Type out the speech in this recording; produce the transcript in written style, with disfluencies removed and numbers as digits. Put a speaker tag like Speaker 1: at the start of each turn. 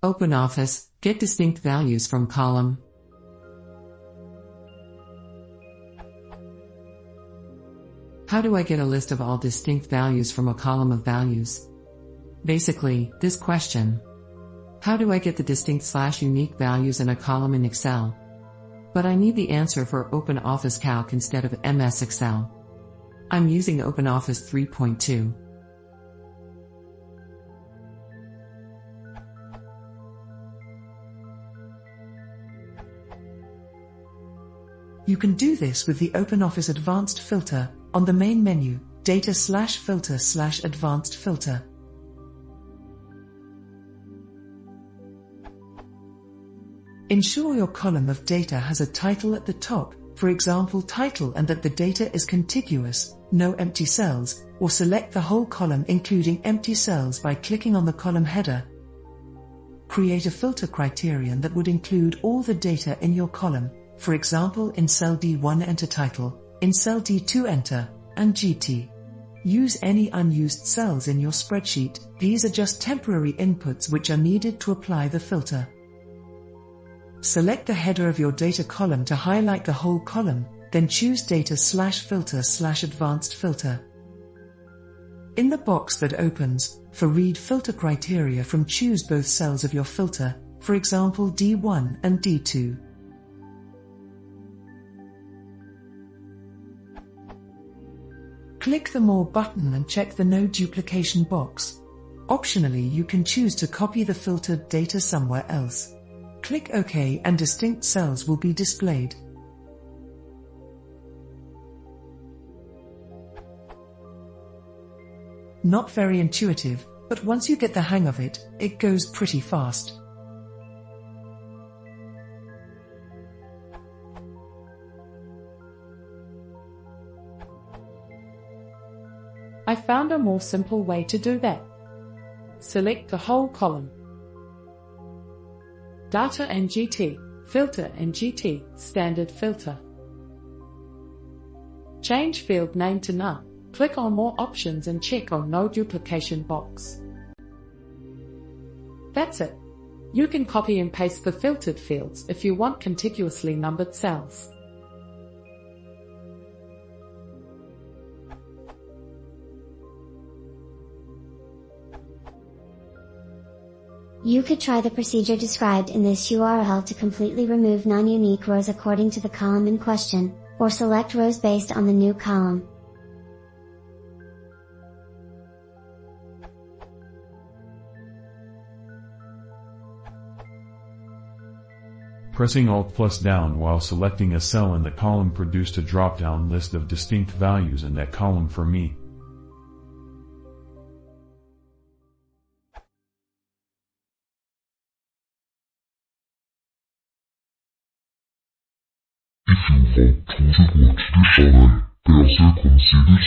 Speaker 1: OpenOffice, get distinct values from column. How do I get a list of all distinct values from a column of values? Basically, this question. How do I get the distinct/unique values in a column in Excel? But I need the answer for OpenOffice Calc instead of MS Excel. I'm using OpenOffice 3.2.
Speaker 2: You can do this with the OpenOffice Advanced Filter on the main menu, Data/Filter/Advanced Filter. Ensure your column of data has a title at the top, for example title, and that the data is contiguous, no empty cells, or select the whole column including empty cells by clicking on the column header. Create a filter criterion that would include all the data in your column, for example in cell D1 enter title, in cell D2 enter, and GT. Use any unused cells in your spreadsheet, these are just temporary inputs which are needed to apply the filter. Select the header of your data column to highlight the whole column, then choose Data/Filter/Advanced Filter. In the box that opens, for read filter criteria from, choose both cells of your filter, for example D1 and D2. Click the More button and check the No Duplication box. Optionally, you can choose to copy the filtered data somewhere else. Click OK and distinct cells will be displayed. Not very intuitive, but once you get the hang of it, it goes pretty fast.
Speaker 3: I found a more simple way to do that. Select the whole column. Data and GT, Filter and GT, Standard Filter. Change field name to none. Click on More options and check on No Duplication box. That's it. You can copy and paste the filtered fields if you want contiguously numbered cells.
Speaker 4: You could try the procedure described in this URL to completely remove non-unique rows according to the column in question, or select rows based on the new column.
Speaker 5: Pressing Alt plus down while selecting a cell in the column produced a drop-down list of distinct values in that column for me.
Speaker 6: If you want to watch this array, browser consider